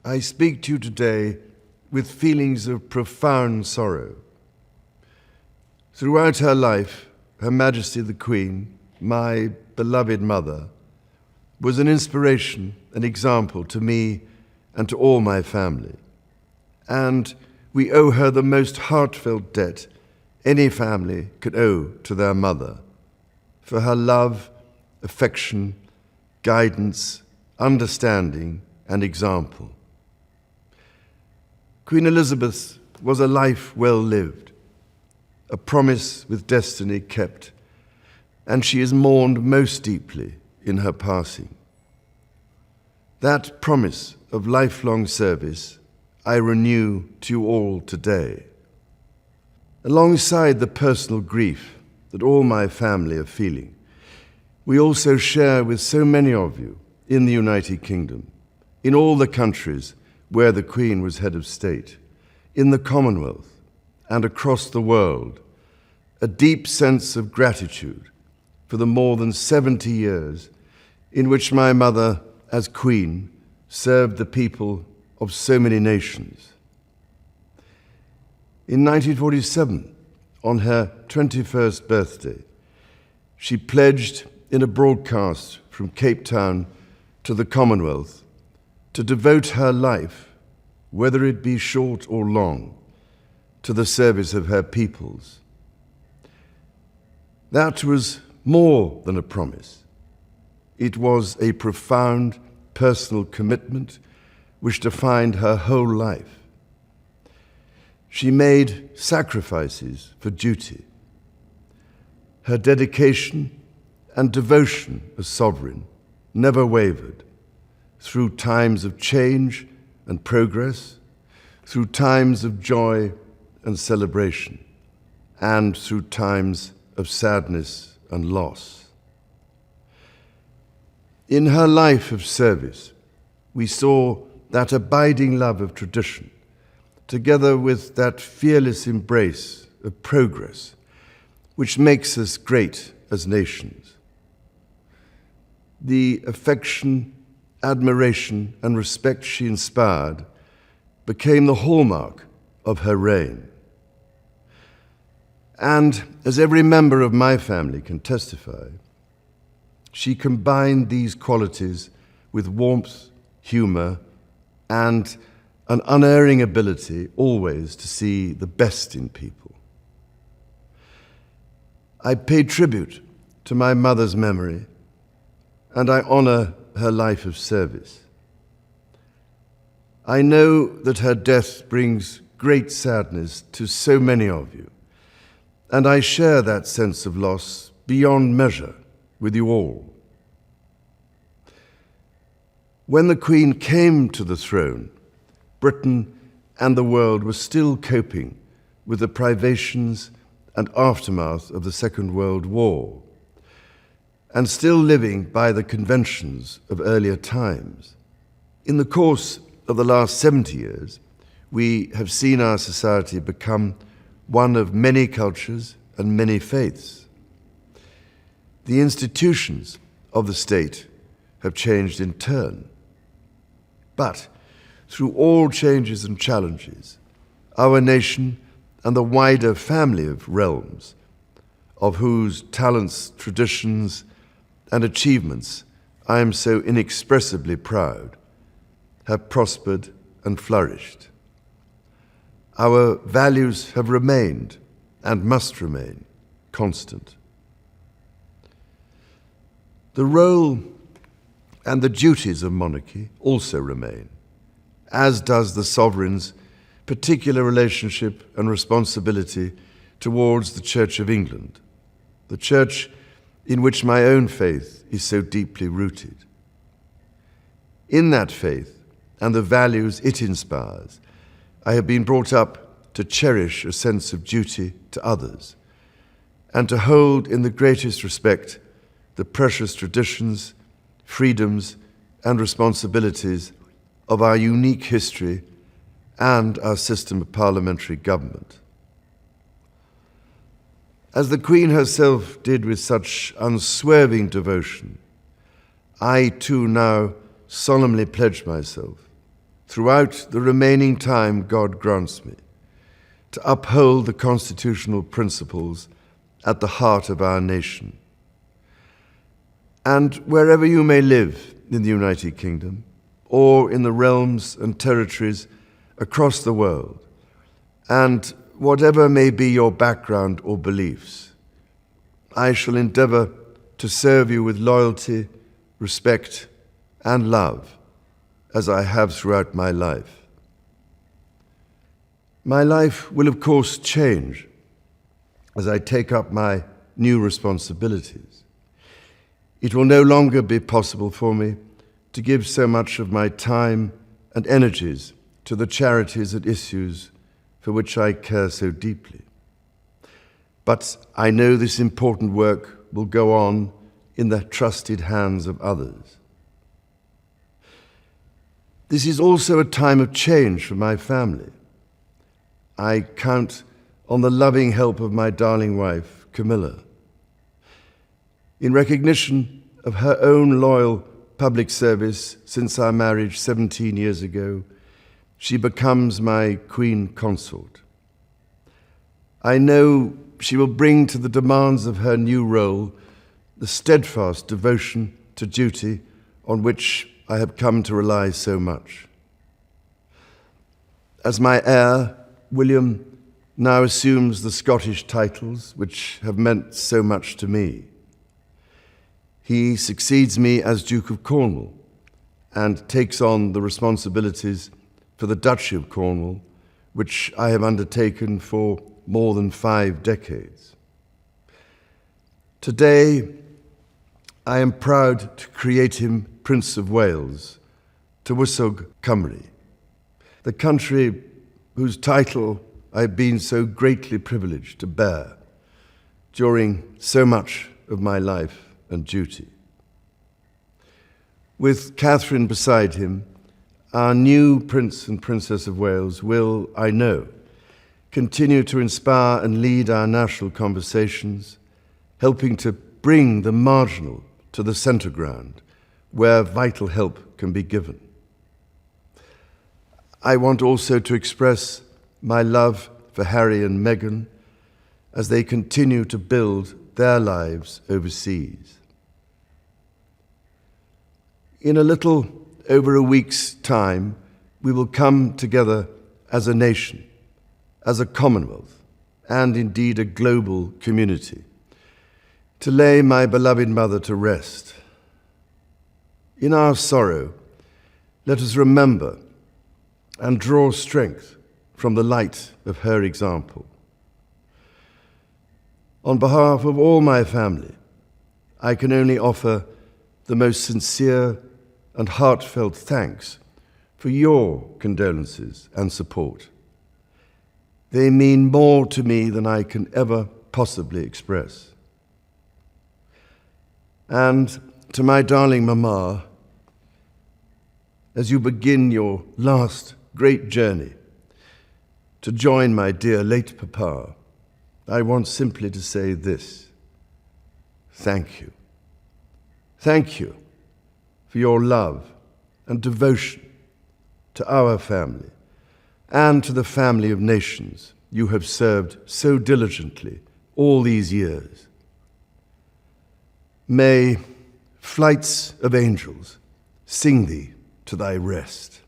I speak to you today with feelings of profound sorrow. Throughout her life, Her Majesty the Queen, my beloved mother, was an inspiration, an example to me and to all my family. And we owe her the most heartfelt debt any family could owe to their mother, for her love, affection, guidance, understanding, and example. Queen Elizabeth was a life well lived, a promise with destiny kept, and she is mourned most deeply in her passing. That promise of lifelong service I renew to you all today. Alongside the personal grief that all my family are feeling, we also share with so many of you in the United Kingdom, in all the countries where the Queen was head of state, in the Commonwealth and across the world, a deep sense of gratitude for the more than 70 years in which my mother, as Queen, served the people of so many nations. In 1947, on her 21st birthday, she pledged in a broadcast from Cape Town to the Commonwealth to devote her life, whether it be short or long, to the service of her peoples. That was more than a promise. It was a profound personal commitment which defined her whole life. She made sacrifices for duty. Her dedication and devotion as sovereign never wavered through times of change and progress, through times of joy and celebration, and through times of sadness and loss. In her life of service, we saw that abiding love of tradition, together with that fearless embrace of progress, which makes us great as nations. The affection, admiration, and respect she inspired became the hallmark of her reign. And as every member of my family can testify, she combined these qualities with warmth, humor, and an unerring ability always to see the best in people. I pay tribute to my mother's memory, and I honor her life of service. I know that her death brings great sadness to so many of you, and I share that sense of loss beyond measure with you all. When the Queen came to the throne, Britain and the world were still coping with the privations and aftermath of the Second World War, and still living by the conventions of earlier times. In the course of the last 70 years, we have seen our society become one of many cultures and many faiths. The institutions of the state have changed in turn. But through all changes and challenges, our nation and the wider family of realms, of whose talents, traditions, and achievements I am so inexpressibly proud, have prospered and flourished. Our values have remained and must remain constant. The role and the duties of monarchy also remain, as does the sovereign's particular relationship and responsibility towards the Church of England, the church in which my own faith is so deeply rooted. In that faith and the values it inspires, I have been brought up to cherish a sense of duty to others and to hold in the greatest respect the precious traditions, freedoms, and responsibilities of our unique history and our system of parliamentary government. As the Queen herself did with such unswerving devotion, I too now solemnly pledge myself throughout the remaining time God grants me, to uphold the constitutional principles at the heart of our nation. And wherever you may live in the United Kingdom, or in the realms and territories across the world, and whatever may be your background or beliefs, I shall endeavor to serve you with loyalty, respect, and love, as I have throughout my life. My life will, of course, change as I take up my new responsibilities. It will no longer be possible for me to give so much of my time and energies to the charities and issues for which I care so deeply. But I know this important work will go on in the trusted hands of others. This is also a time of change for my family. I count on the loving help of my darling wife, Camilla. In recognition of her own loyal public service since our marriage 17 years ago, she becomes my Queen Consort. I know she will bring to the demands of her new role the steadfast devotion to duty on which I have come to rely so much. As my heir, William now assumes the Scottish titles which have meant so much to me. He succeeds me as Duke of Cornwall and takes on the responsibilities for the Duchy of Cornwall, which I have undertaken for more than 5 decades. Today, I am proud to create him Prince of Wales, Tywysog Cymru, the country whose title I have been so greatly privileged to bear during so much of my life and duty. With Catherine beside him, our new Prince and Princess of Wales will, I know, continue to inspire and lead our national conversations, helping to bring the marginal to the centre ground, where vital help can be given. I want also to express my love for Harry and Meghan as they continue to build their lives overseas. In a little over a week's time, we will come together as a nation, as a Commonwealth, and indeed a global community, to lay my beloved mother to rest. In our sorrow, let us remember and draw strength from the light of her example. On behalf of all my family, I can only offer the most sincere and heartfelt thanks for your condolences and support. They mean more to me than I can ever possibly express. And to my darling Mama, as you begin your last great journey to join my dear late Papa, I want simply to say this: thank you. Thank you for your love and devotion to our family and to the family of nations you have served so diligently all these years. May flights of angels sing thee to thy rest.